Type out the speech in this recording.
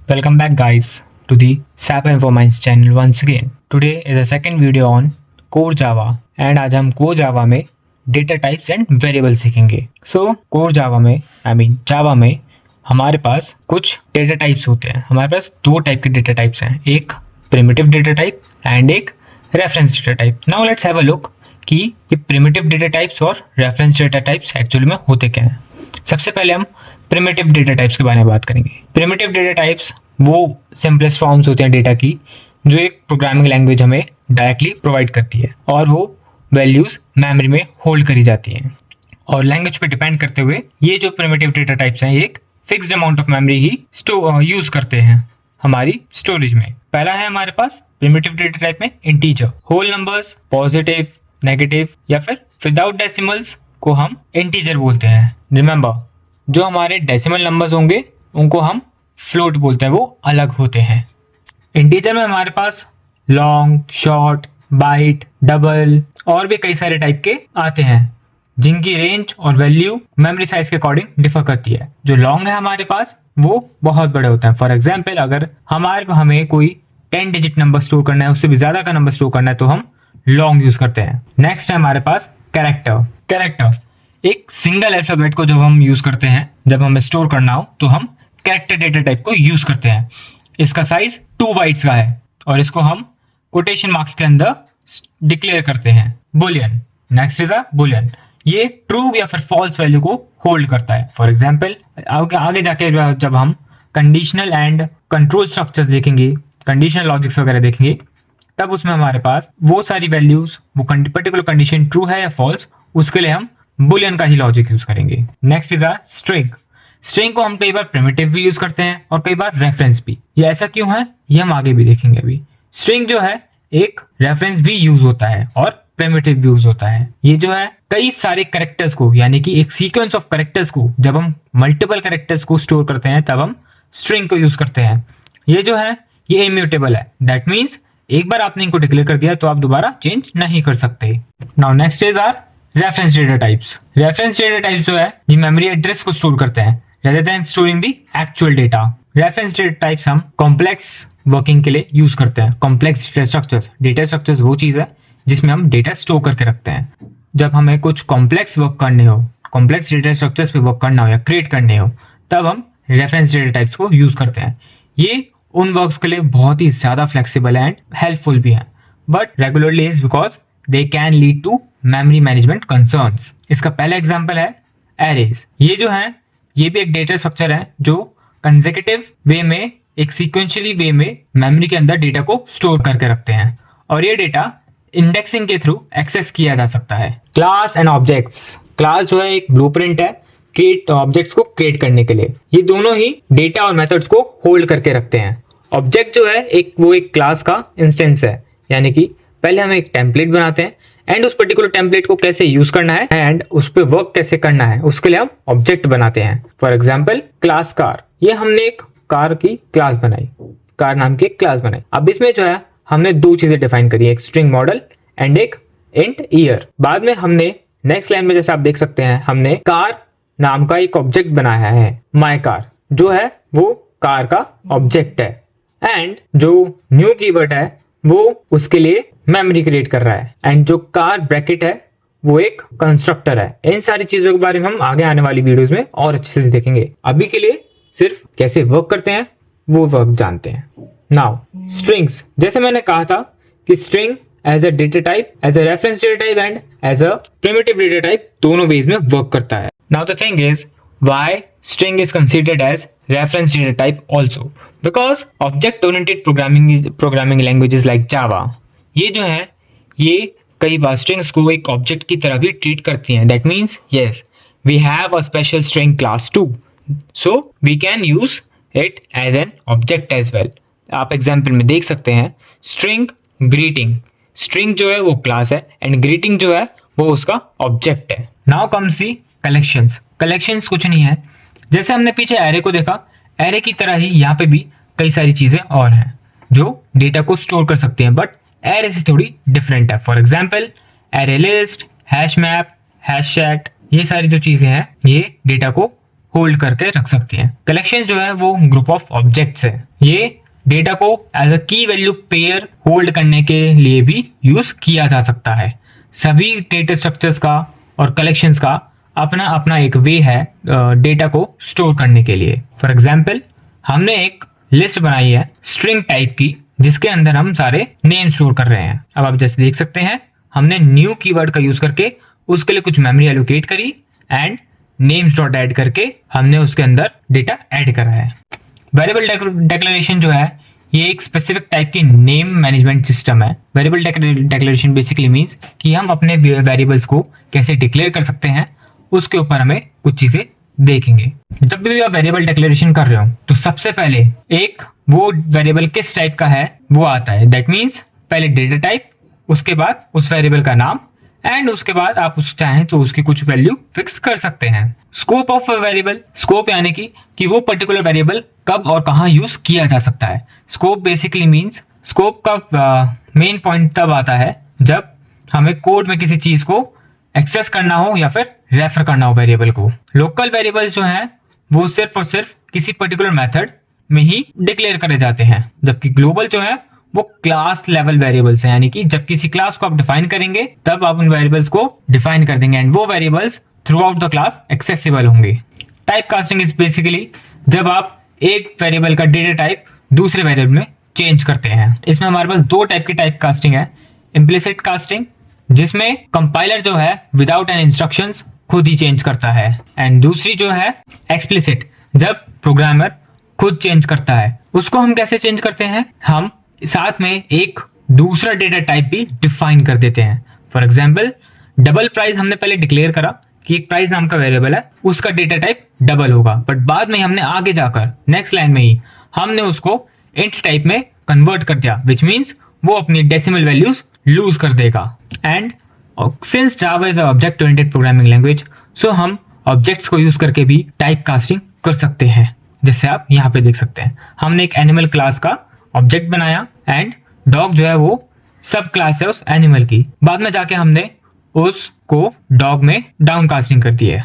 Welcome back, guys, to the SAP Informines channel once again. Today is a second video on Core Java and आज हम Core Java में data types and variable सीखेंगे. Core Java में Java में हमारे पास कुछ data types होते हैं. हमारे पास दो टाइप के डेटा टाइप्स हैं, एक प्रिमिटिव डेटा टाइप एंड एक reference data type. Now let's have a look कि ये प्रिमिटिव डेटा टाइप्स और रेफरेंस डेटा टाइप्स एक्चुअली में होते क्या हैं. सबसे पहले हम प्रिमिटिव डेटा टाइप्स के बारे में बात करेंगे. प्रिमिटिव डेटा टाइप्स वो सिंपलेस्ट फॉर्म्स होते हैं डेटा की जो एक प्रोग्रामिंग लैंग्वेज हमें डायरेक्टली प्रोवाइड करती है और वो वैल्यूज मेमोरी में होल्ड करी जाती हैं. और लैंग्वेज पे डिपेंड करते हुए ये जो प्रिमिटिव डेटा टाइप्स हैं एक फिक्स्ड अमाउंट ऑफ मेमोरी ही यूज करते हैं हमारी स्टोरेज में. पहला है हमारे पास प्रिमिटिव डेटा टाइप में integer. Whole numbers, positive, negative या फिर विदाउट डेसिमल्स को हम इंटीजर बोलते हैं. रिमेंबर, जो हमारे डेसिमल नंबर्स होंगे उनको हम फ्लोट बोलते हैं, वो अलग होते हैं. इंटीजर में हमारे पास लॉन्ग, शॉर्ट, बाइट, डबल और भी कई सारे टाइप के आते हैं जिनकी रेंज और वैल्यू मेमोरी साइज के अकॉर्डिंग डिफर करती है. जो लॉन्ग है हमारे पास वो बहुत बड़े होते हैं. फॉर एग्जाम्पल, अगर हमें कोई 10 डिजिट नंबर स्टोर करना है, उससे भी ज्यादा का नंबर स्टोर करना है तो हम लॉन्ग यूज करते हैं. नेक्स्ट है हमारे पास कैरेक्टर. एक सिंगल अल्फाबेट को जब हम यूज करते हैं, जब हमें स्टोर करना हो तो हम कैरेक्टर डेटा टाइप को यूज करते हैं. इसका साइज 2 बाइट्स का है और इसको हम कोटेशन मार्क्स के अंदर डिक्लेयर करते हैं. Boolean. Next is a Boolean. ये ट्रू या फिर फॉल्स वैल्यू को होल्ड करता है. फॉर एग्जाम्पल, आगे जाके जब हम कंडीशनल एंड कंट्रोल स्ट्रक्चर्स देखेंगे, कंडीशनल लॉजिक्स वगैरह देखेंगे, तब उसमें हमारे पास वो सारी वैल्यूज, वो पर्टिकुलर कंडीशन ट्रू है या फॉल्स, उसके लिए हम बुलियन का ही लॉजिक यूज करेंगे. Next is a string. String को हम कई बार प्रिमिटिव भी यूज करते हैं और कई बार रेफरेंस भी. ये ऐसा क्यों है ये हम आगे भी देखेंगे. अभी स्ट्रिंग जो है एक रेफरेंस भी यूज होता है और प्रिमिटिव भी यूज होता है. ये जो है कई सारे कैरेक्टर्स को, यानी कि एक सीक्वेंस ऑफ कैरेक्टर्स को, जब हम मल्टीपल कैरेक्टर्स को स्टोर करते हैं तब हम स्ट्रिंग को यूज करते हैं. ये जो है ये इम्यूटेबल है. दैट मीन्स एक बार आपने इनको डिक्लेयर कर दिया तो आप दोबारा चेंज नहीं कर सकते. Now next is our reference data types. Reference data types जो है ये मेमोरी एड्रेस को स्टोर करते हैं rather than storing the actual data. Reference data types हम कॉम्प्लेक्स वर्किंग के लिए यूज करते हैं. कॉम्प्लेक्स डेटा स्ट्रक्चर्स वो चीज है जिसमें हम डेटा स्टोर करके रखते हैं. जब हमें कुछ कॉम्प्लेक्स वर्क करने हो, कॉम्प्लेक्स डेटा स्ट्रक्चर्स पे वर्क करना हो या क्रिएट करने हो, तब हम रेफरेंस डेटा टाइप्स को यूज करते हैं. ये उन वर्क्स के लिए बहुत ही ज्यादा फ्लेक्सिबल एंड हेल्पफुल भी है, but regularly is because they can lead to memory management concerns. इसका पहला एग्जाम्पल है एरेज. ये जो है ये भी एक डेटा स्ट्रक्चर है जो कंसेक्यूटिव वे में, एक सीक्वेंशियली वे में मेमोरी के अंदर डेटा को स्टोर करके रखते हैं और ये डेटा इंडेक्सिंग के थ्रू एक्सेस किया जा सकता है. Class and objects. क्लास जो है एक ब्लूप्रिंट है क्रिएट ऑब्जेक्ट्स को क्रिएट करने के लिए. ये दोनों ही डेटा और मेथड्स को होल्ड करके रखते हैं. ऑब्जेक्ट जो है एक क्लास का इंस्टेंस है, यानी कि पहले हम एक टेम्पलेट बनाते हैं एंड उस पर्टिकुलर टेम्पलेट को कैसे यूज करना है एंड उस पर वर्क कैसे करना है उसके लिए हम ऑब्जेक्ट बनाते हैं. For example, class car. ये हमने एक कार की क्लास बनाई, कार नाम की एक क्लास बनाई. अब इसमें जो है हमने दो चीजें डिफाइन करी, एक स्ट्रिंग मॉडल एंड एक इंट ईयर. बाद में हमने नेक्स्ट लाइन में जैसे आप देख सकते हैं हमने कार नाम का एक ऑब्जेक्ट बनाया है. माई कार जो है वो कार का ऑब्जेक्ट है एंड जो न्यू कीवर्ड है वो उसके लिए मेमोरी क्रिएट कर रहा है एंड जो कार ब्रैकेट है वो एक कंस्ट्रक्टर है. इन सारी चीजों के बारे में हम आगे आने वाली वीडियोस में और अच्छे से देखेंगे. अभी के लिए सिर्फ कैसे वर्क करते हैं वो वर्क जानते हैं. Now strings. जैसे मैंने कहा था कि string as a data type, as a reference data type and as a primitive data type दोनों वेज में वर्क करता है. Now the thing is why string is considered as reference data type also, because object oriented programming languages like Java, ये जो है ये कई बार strings को एक object की तरह भी treat करती हैं. That means yes, we have a special string class too, so we can use it as an object as well. आप example में देख सकते हैं string greeting. string जो है वो class है and greeting जो है वो उसका object है. Now comes the collections कुछ नहीं है. जैसे हमने पीछे एरे को देखा, एरे की तरह ही यहाँ पे भी कई सारी चीजें और हैं जो डेटा को स्टोर कर सकती हैं, बट एरे से थोड़ी डिफरेंट है. For example, array list, hash map, hash chat, ये सारी जो चीजें हैं ये डेटा को होल्ड करके रख सकती हैं। कलेक्शन जो है वो ग्रुप ऑफ ऑब्जेक्ट्स है। ये डेटा को एज अ की वैल्यू पेयर होल्ड करने के लिए भी यूज किया जा सकता है। सभी डेटा स्ट्रक्चर्स का और कलेक्शंस का अपना अपना एक वे है डेटा को स्टोर करने के लिए। फॉर एग्जाम्पल, हमने एक लिस्ट बनाई है स्ट्रिंग टाइप की, जिसके अंदर हम सारे नेम स्टोर कर रहे हैं। अब आप जैसे देख सकते हैं, हमने न्यू कीवर्ड का यूज करके उसके लिए कुछ मेमोरी एलोकेट करी एंड नेम्स डॉट ऐड करके हमने उसके अंदर डेटा ऐड करा है। वेरिएबल डिक्लेरेशन जो है ये एक स्पेसिफिक टाइप की नेम मैनेजमेंट सिस्टम है। वेरिएबल डिक्लेरेशन बेसिकली मींस कि हम अपने वेरिएबल्स को कैसे डिक्लेयर कर सकते हैं, उसके ऊपर हमें कुछ चीजें देखेंगे। जब भी आप वेरिएबल डिक्लेरेशन कर रहे हो तो सबसे पहले एक वो वेरिएबल किस टाइप का है वो आता है। दैट मीन्स पहले डेटा टाइप, उसके बाद उस वेरिएबल का नाम एंड उसके बाद आप उस चाहें तो उसकी कुछ वैल्यू फिक्स कर सकते हैं। स्कोप ऑफ वेरिएबल, स्कोप यानी कि वो पर्टिकुलर वेरिएबल कब और कहाँ यूज किया जा सकता है। स्कोप बेसिकली मींस स्कोप का मेन पॉइंट तब आता है जब हमें कोड में किसी चीज को एक्सेस करना हो या फिर रेफर करना हो वेरिएबल को। लोकल वेरिएबल्स जो हैं वो सिर्फ और सिर्फ किसी पर्टिकुलर मेथड में ही डिक्लेयर करे जाते हैं, जबकि ग्लोबल जो है वो क्लास लेवल वेरिएबल्स हैं, यानी कि जब किसी क्लास को आप डिफाइन करेंगे तब आप उन वेरिएबल्स को डिफाइन कर देंगे एंड वो variables through out the class accessible होंगे। टाइप कास्टिंग इज बेसिकली जब आप एक वेरिएबल का डेटा टाइप दूसरे वेरिएबल में चेंज करते हैं। इसमें हमारे पास दो टाइप की टाइप कास्टिंग है। इम्प्लिसिट कास्टिंग, जिसमें कंपाइलर जो है विदाउट एन इंस्ट्रक्शंस खुद ही चेंज करता है, एंड दूसरी जो है एक्सप्लिसिट, जब प्रोग्रामर खुद चेंज करता है। उसको हम कैसे चेंज करते हैं, हम साथ में एक दूसरा डेटा टाइप भी डिफाइन कर देते हैं। फॉर एग्जाम्पल, डबल प्राइस हमने पहले डिक्लेयर करा कि एक प्राइस नाम का वेरिएबल है, उसका डेटा टाइप डबल होगा, बट बाद में हमने आगे जाकर नेक्स्ट लाइन में ही हमने उसको इंट टाइप में कन्वर्ट कर दिया, विच मीन्स वो अपनी डेसिमल वैल्यूज लूज कर देगा। And since Java is object oriented programming language, so हम ऑब्जेक्ट्स को यूज करके भी टाइप कास्टिंग कर सकते हैं। जैसे आप यहाँ पे देख सकते हैं, हमने एक एनिमल क्लास का ऑब्जेक्ट बनाया एंड डॉग जो है वो सब क्लास है उस एनिमल की। बाद में जाके हमने उसको डॉग में डाउन कास्टिंग कर दी है।